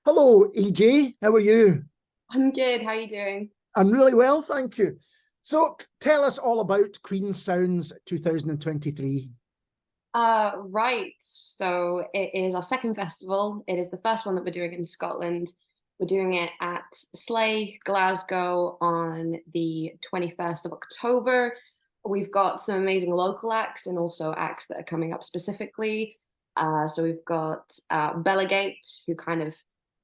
Hello, EJ. How are you? I'm good. How are you doing? I'm really well, thank you. So, tell us all about Queen's Sounds 2023. Right. So it is our second festival. It is the first one that we're doing in Scotland. We're doing it at Slay, Glasgow on the 21st of October. We've got some amazing local acts and also acts that are coming up specifically. So we've got Bellegate, who kind of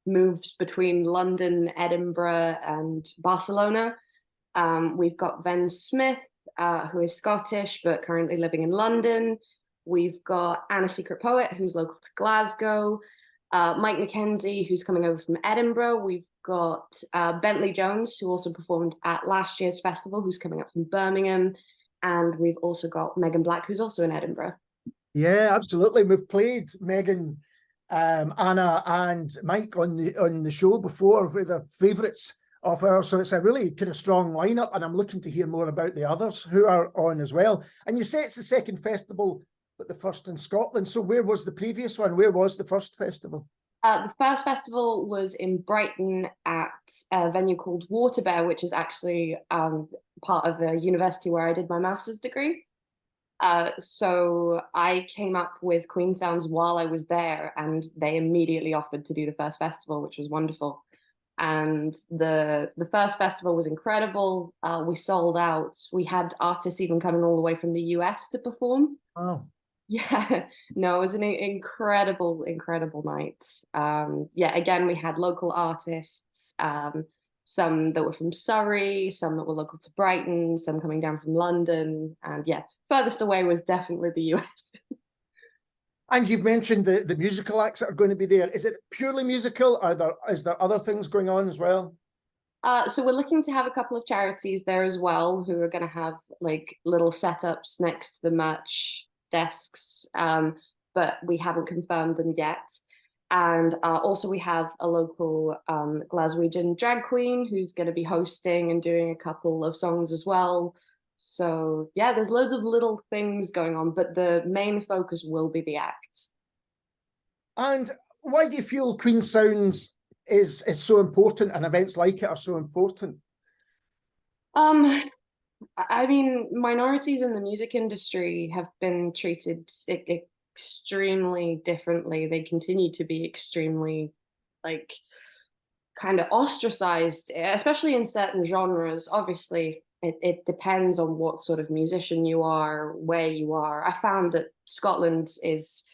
moves between London, Edinburgh, and Barcelona. We've got Ben Smith, who is Scottish but currently living in London. We've got Anna Secret Poet, who's local to Glasgow. Mike McKenzie, who's coming over from Edinburgh. We've got Bentley Jones, who also performed at last year's festival, who's coming up from Birmingham. And we've also got Megan Black, who's also in Edinburgh. Yeah, absolutely. We've played Megan, Anna, and Mike on the show before with their favourites of ours. So it's a really kind of strong lineup, and I'm looking to hear more about the others who are on as well. And you say it's the second festival, but the first in Scotland. So where was the previous one? Where was the first festival? The first festival was in Brighton at a venue called Water Bear, which is actually part of the university where I did my master's degree. So I came up with Queenz Sounds while I was there, and they immediately offered to do the first festival, which was wonderful. And the first festival was incredible. We sold out. We had artists even coming all the way from the US to perform. Oh, Yeah, no, it was an incredible, incredible night. Yeah, again, we had local artists, some that were from Surrey, some that were local to Brighton, some coming down from London, and yeah, furthest away was definitely the US. and you've mentioned the musical acts that are going to be there. Is it purely musical? Is there other things going on as well? So we're looking to have a couple of charities there as well, who are going to have like little setups next to the merch desks, but we haven't confirmed them yet. And also we have a local Glaswegian drag queen who's going to be hosting and doing a couple of songs as well. So yeah, there's loads of little things going on, but the main focus will be the acts. And why do you feel Queen Sounds is so important, and events like it are so important? Um, I mean, minorities in the music industry have been treated extremely differently. They continue to be extremely, like, kind of ostracized, especially in certain genres. Obviously, it depends on what sort of musician you are, where you are. I found that Scotland is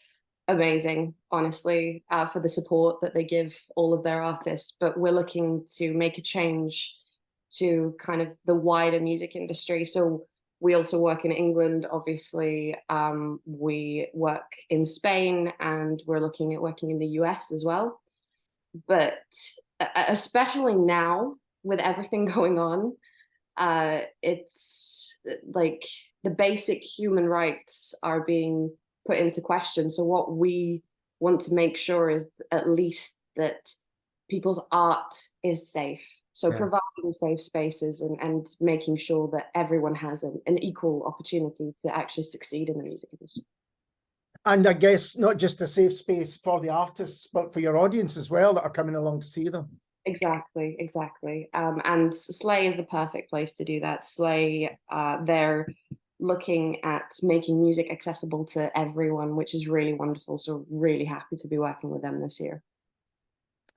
amazing, honestly, for the support that they give all of their artists. But we're looking to make a change to kind of the wider music industry. So we also work in England, obviously. We work in Spain, and we're looking at working in the US as well. But especially now with everything going on, it's like the basic human rights are being put into question. So what we want to make sure is at least that people's art is safe. So Yeah. providing safe spaces and making sure that everyone has an equal opportunity to actually succeed in the music industry. And I guess not just a safe space for the artists, but for your audience as well that are coming along to see them. Exactly, exactly. And Slay is the perfect place to do that. Slay, they're looking at making music accessible to everyone, which is really wonderful. So really happy to be working with them this year.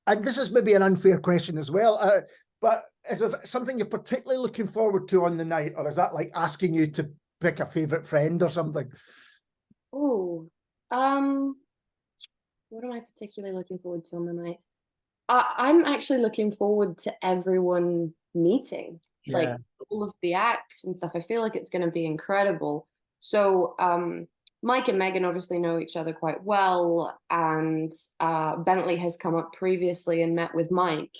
And this is maybe an unfair question as well, but is there something you're particularly looking forward to on the night, or is that like asking you to pick a favourite friend or something? Oh, what am I particularly looking forward to on the night? I'm actually looking forward to everyone meeting, like Yeah. all of the acts and stuff. I feel like it's going to be incredible. So, Mike and Megan obviously know each other quite well, and Bentley has come up previously and met with Mike.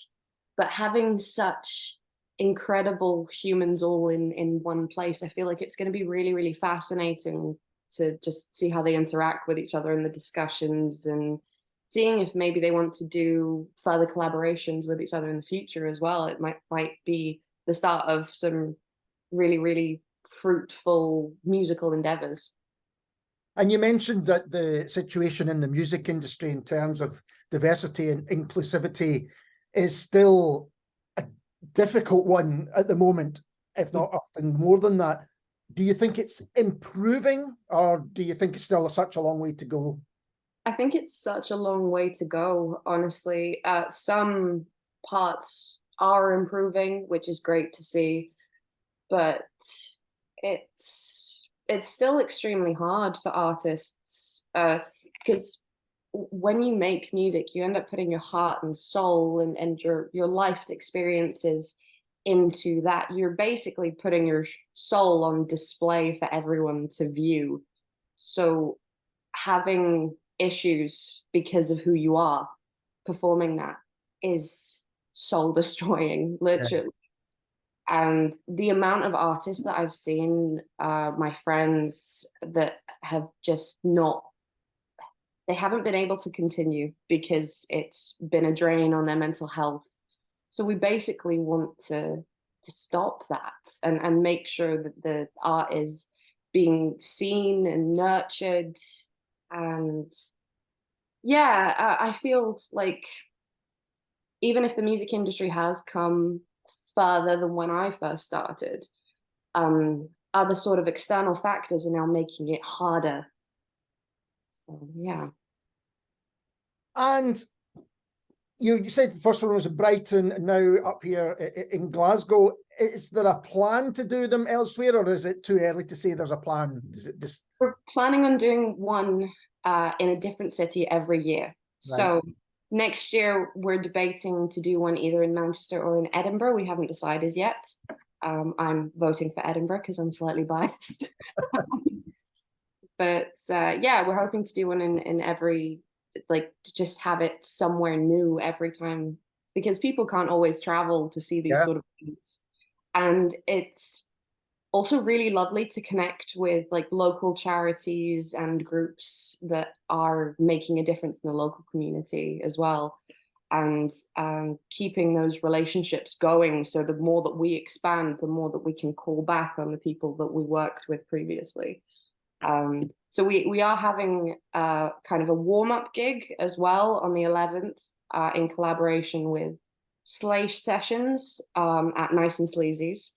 But having such incredible humans all in one place, I feel like it's going to be really, really fascinating to just see how they interact with each other in the discussions and seeing if maybe they want to do further collaborations with each other in the future as well. It might be the start of some really, really fruitful musical endeavors. And you mentioned that the situation in the music industry in terms of diversity and inclusivity is still a difficult one at the moment, if not often more than that. Do you think it's improving, or do you think it's still such a long way to go? I think it's such a long way to go, honestly. Some parts are improving, which is great to see, but it's still extremely hard for artists, because when you make music, you end up putting your heart and soul and your life's experiences into that. You're basically putting your soul on display for everyone to view. So having issues because of who you are performing that is soul destroying, literally. And the amount of artists that I've seen, my friends that have just not, they haven't been able to continue because it's been a drain on their mental health. So we basically want to stop that and make sure that the art is being seen and nurtured. And yeah, I feel like even if the music industry has come further than when I first started, other sort of external factors are now making it harder. So yeah. And you said the first one was in Brighton, and now up here in Glasgow. Is there a plan to do them elsewhere, or is it too early to say there's a plan? Is it just... We're planning on doing one in a different city every year. Right. So next year we're debating to do one either in Manchester or in Edinburgh. We haven't decided yet. I'm voting for Edinburgh because I'm slightly biased. But yeah, we're hoping to do one in every, like, to just have it somewhere new every time, because people can't always travel to see these sort of things. And it's also really lovely to connect with like local charities and groups that are making a difference in the local community as well. And keeping those relationships going, so the more that we expand, the more that we can call back on the people that we worked with previously. So we are having kind of a warm-up gig as well on the 11th in collaboration with Slash Sessions at Nice and Sleazy's.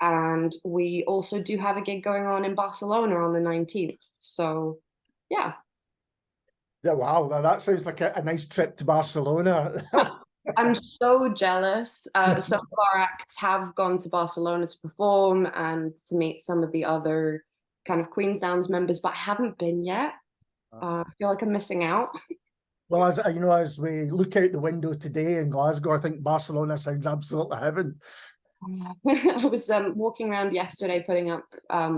And we also do have a gig going on in Barcelona on the 19th. So yeah. Yeah, wow, that sounds like a nice trip to Barcelona. I'm so jealous. Some of our acts have gone to Barcelona to perform and to meet some of the other kind of Queenz Sounds members, but I haven't been yet. I feel like I'm missing out. Well, as you know, as we look out the window today in Glasgow, I think Barcelona sounds absolutely heaven. I was walking around yesterday putting up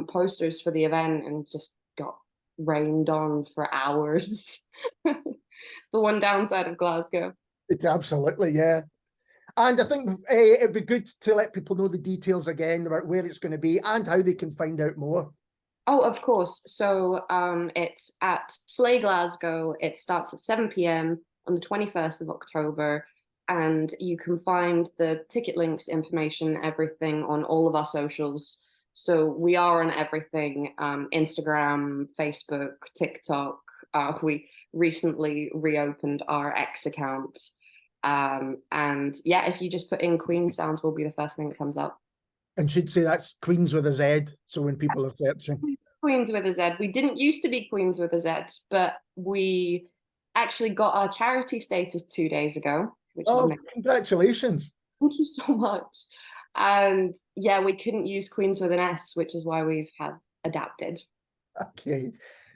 posters for the event and just got rained on for hours. It's the one downside of Glasgow. It's absolutely, yeah. And I think it'd be good to let people know the details again about where it's going to be and how they can find out more. Oh, of course. So it's at Slay Glasgow. It starts at 7 p.m. on the 21st of October. And you can find the ticket links, information, everything on all of our socials. So we are on everything, Instagram, Facebook, TikTok. We recently reopened our X account. And yeah, if you just put in Queenz Sounds, will be the first thing that comes up. And should say that's Queenz with a Z, so when people are searching. Queenz with a Z. We didn't used to be Queenz with a Z, but we actually got our charity status 2 days ago. Which is amazing. Congratulations. Thank you so much. And yeah, we couldn't use Queenz with an S, which is why we've adapted. Okay.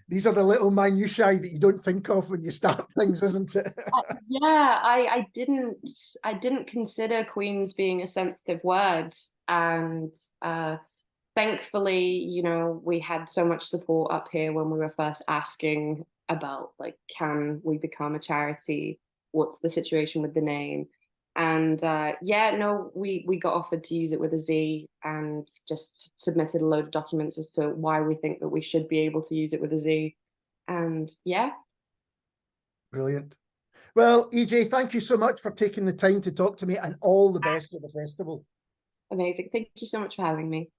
These are the little minutiae that you don't think of when you start things, isn't it? Yeah, I didn't consider Queenz being a sensitive word. And thankfully, you know, we had so much support up here when we were first asking about, like, can we become a charity? What's the situation with the name? And yeah, no, we got offered to use it with a Z and just submitted a load of documents as to why we think that we should be able to use it with a Z. And yeah. Brilliant. Well, EJ, thank you so much for taking the time to talk to me, and all the best for the festival. Amazing. Thank you so much for having me.